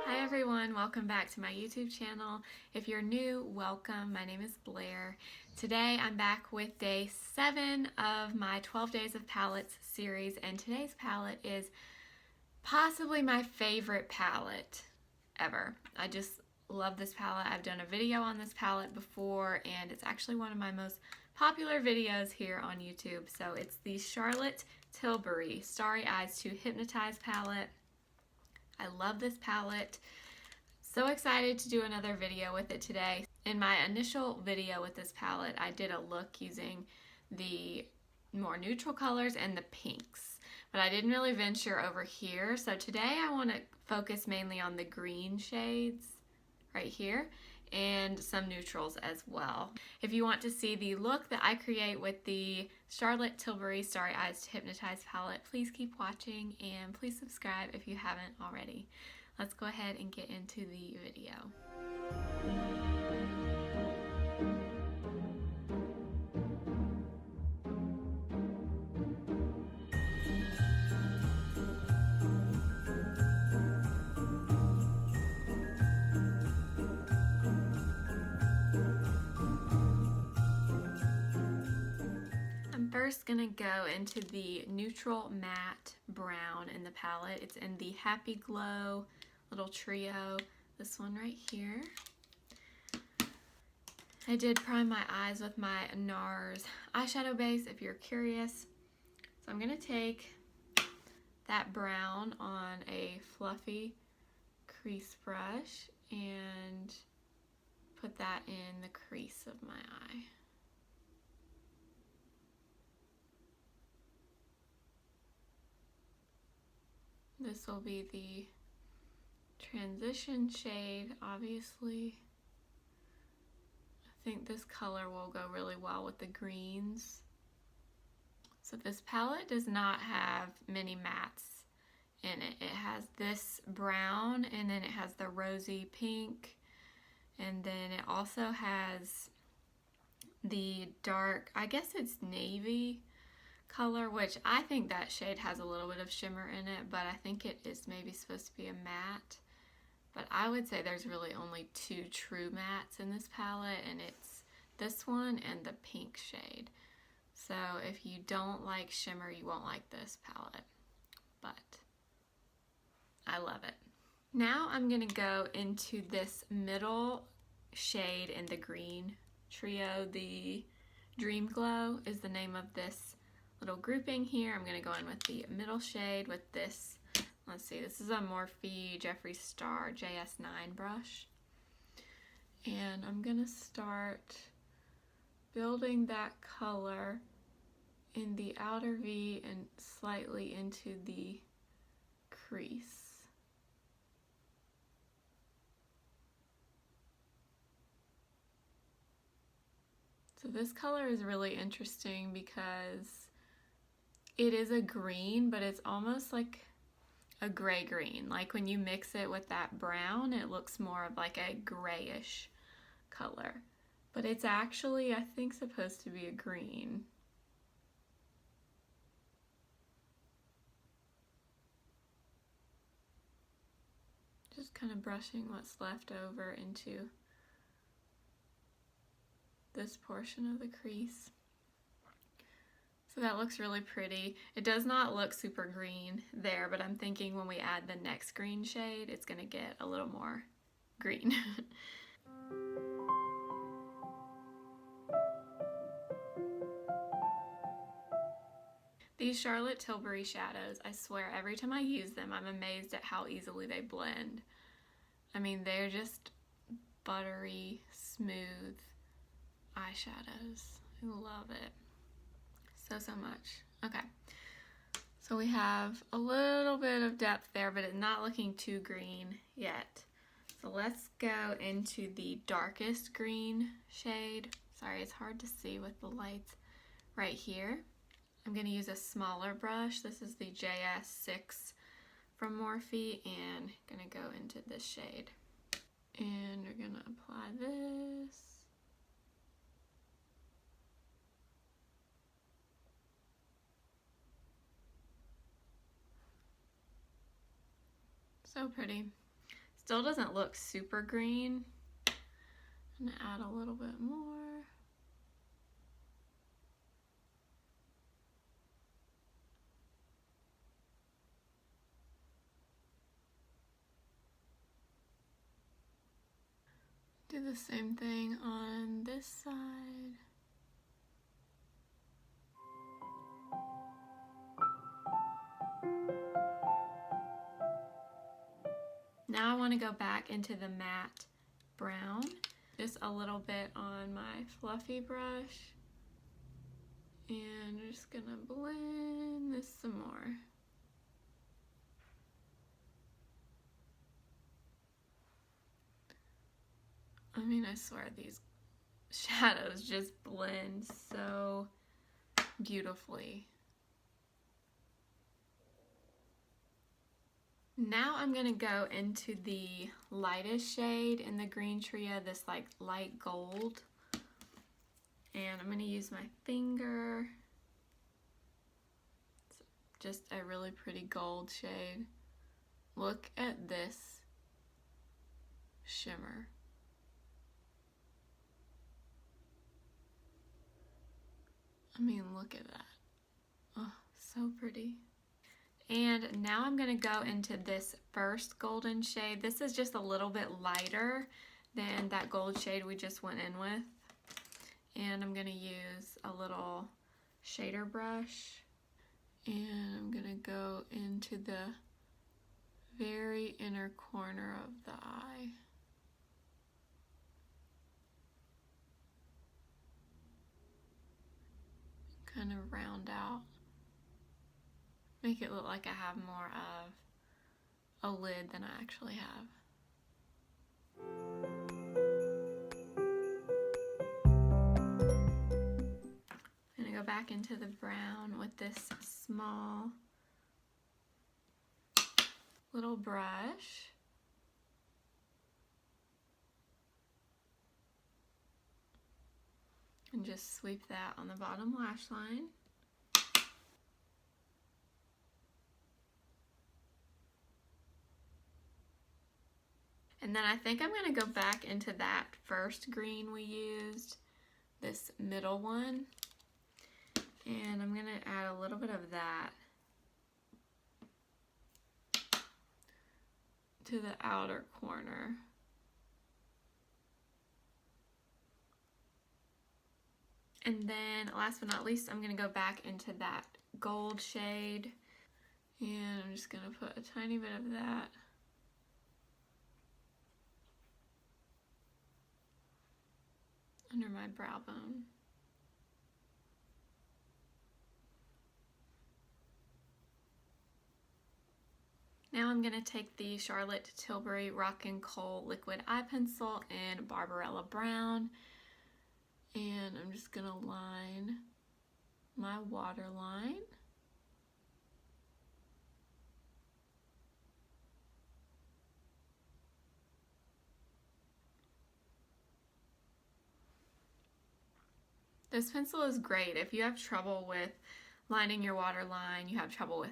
Hi everyone, welcome back to my YouTube channel. If you're new, welcome. My name is Blair. Today I'm back with day 7 of my 12 Days of Palettes series, and today's palette is possibly my favorite palette ever. I just love this palette. I've done a video on this palette before, and it's actually one of my most popular videos here on YouTube. So it's the Charlotte Tilbury Starry Eyes to Hypnotise palette. I love this palette. So excited to do another video with it today. In my initial video with this palette, I did a look using the more neutral colors and the pinks, but I didn't really venture over here. So today I want to focus mainly on the green shades right here and some neutrals as well. If you want to see the look that I create with the Charlotte Tilbury Starry Eyes to Hypnotise palette, please keep watching and please subscribe if you haven't already. Let's go ahead and get into the video. First gonna go into the neutral matte brown in the palette. It's in the Happy Glow little trio, this one right here. I did prime my eyes with my NARS eyeshadow base if you're curious. So I'm gonna take that brown on a fluffy crease brush and put that in the crease of my eye. This will be the transition shade, obviously. I think this color will go really well with the greens. So this palette does not have many mattes in it. It has this brown, and then it has the rosy pink, and then it also has the dark, I guess it's navy color, which I think that shade has a little bit of shimmer in it, but I think it is maybe supposed to be a matte. But I would say there's really only 2 true mattes in this palette, and it's this one and the pink shade. So if you don't like shimmer, you won't like this palette, but I love it. Now I'm gonna go into this middle shade in the green trio. The Dream Glow is the name of this little grouping here. I'm going to go in with the middle shade with this, let's see, this is a Morphe Jeffree Star JS9 brush. And I'm going to start building that color in the outer V and slightly into the crease. So this color is really interesting because it is a green, but it's almost like a gray green. Like when you mix it with that brown, it looks more of like a grayish color. But it's actually, I think, supposed to be a green. Just kind of brushing what's left over into this portion of the crease. So that looks really pretty. It does not look super green there, but I'm thinking when we add the next green shade, it's gonna get a little more green. These Charlotte Tilbury shadows, I swear every time I use them, I'm amazed at how easily they blend. I mean, they're just buttery, smooth eyeshadows. I love it so much. Okay, so we have a little bit of depth there, but it's not looking too green yet. So let's go into the darkest green shade. Sorry, it's hard to see with the lights right here. I'm going to use a smaller brush. This is the JS6 from Morphe, and I'm going to go into this shade. And we're going to apply this. So pretty. Still doesn't look super green. I'm gonna add a little bit more. Do the same thing on this side. Now I want to go back into the matte brown, just a little bit on my fluffy brush, and I'm just gonna blend this some more. I mean, I swear these shadows just blend so beautifully. Now I'm gonna go into the lightest shade in the green trio, this like light gold. And I'm gonna use my finger. It's just a really pretty gold shade. Look at this shimmer. I mean, look at that. Oh, so pretty. And now I'm going to go into this first golden shade. This is just a little bit lighter than that gold shade we just went in with. And I'm going to use a little shader brush. And I'm going to go into the very inner corner of the eye. Kind of round out. Make it look like I have more of a lid than I actually have. I'm gonna go back into the brown with this small little brush. And just sweep that on the bottom lash line. And then I think I'm going to go back into that first green we used, this middle one. And I'm going to add a little bit of that to the outer corner. And then last but not least, I'm going to go back into that gold shade. And I'm just going to put a tiny bit of that under my brow bone. Now I'm going to take the Charlotte Tilbury Rock and Coal Liquid Eye Pencil in Barbarella Brown, and I'm just going to line my waterline. This pencil is great if you have trouble with lining your waterline, you have trouble with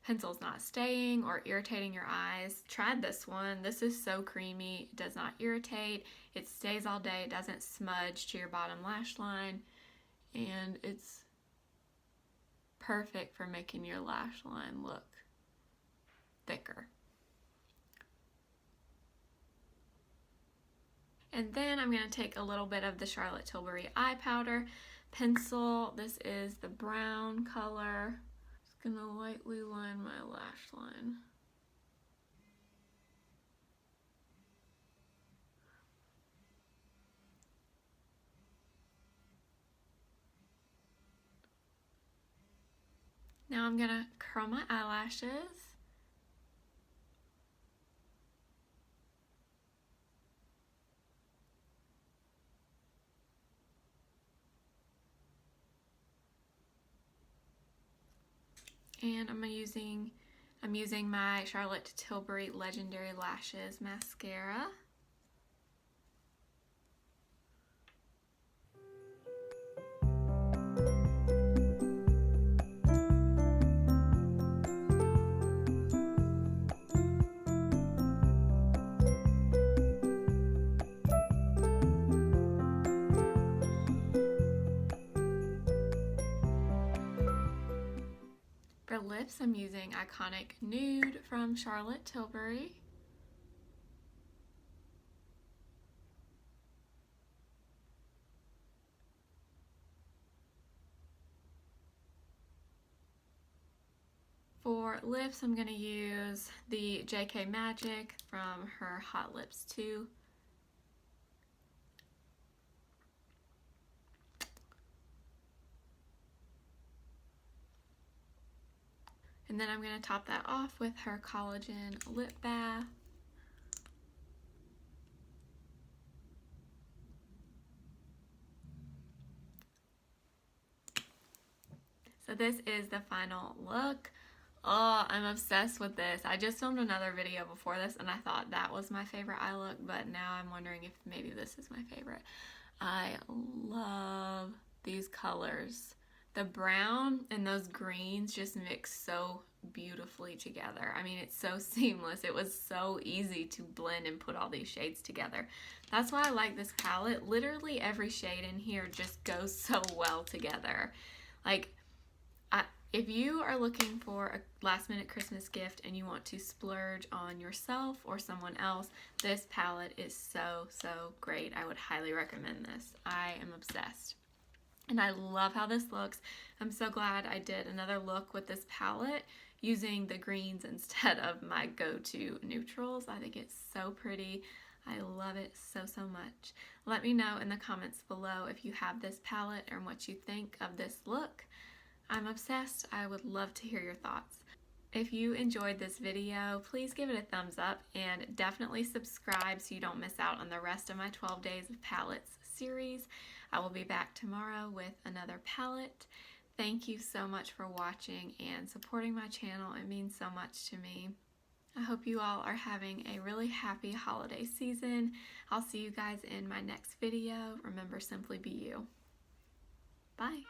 pencils not staying or irritating your eyes. Try this one. This is so creamy. It does not irritate. It stays all day. It doesn't smudge to your bottom lash line. And it's perfect for making your lash line look thicker. And then I'm going to take a little bit of the Charlotte Tilbury eye powder pencil. This is the brown color. Just going to lightly line my lash line. Now I'm going to curl my eyelashes. And I'm using my Charlotte Tilbury Legendary Lashes mascara. For lips, I'm using Iconic Nude from Charlotte Tilbury. For lips, I'm going to use the JK Magic from her Hot Lips 2. And then I'm going to top that off with her Collagen Lip Bath. So this is the final look. Oh, I'm obsessed with this. I just filmed another video before this and I thought that was my favorite eye look, but now I'm wondering if maybe this is my favorite. I love these colors. The brown and those greens just mix so beautifully together. I mean, it's so seamless. It was so easy to blend and put all these shades together. That's why I like this palette. Literally every shade in here just goes so well together. Like, if you are looking for a last minute Christmas gift and you want to splurge on yourself or someone else, this palette is so, so great. I would highly recommend this. I am obsessed. And I love how this looks. I'm so glad I did another look with this palette using the greens instead of my go-to neutrals. I think it's so pretty. I love it so, so much. Let me know in the comments below if you have this palette and what you think of this look. I'm obsessed. I would love to hear your thoughts. If you enjoyed this video, please give it a thumbs up and definitely subscribe so you don't miss out on the rest of my 12 Days of Palettes series. I will be back tomorrow with another palette. Thank you so much for watching and supporting my channel. It means so much to me. I hope you all are having a really happy holiday season. I'll see you guys in my next video. Remember, simply be you. Bye.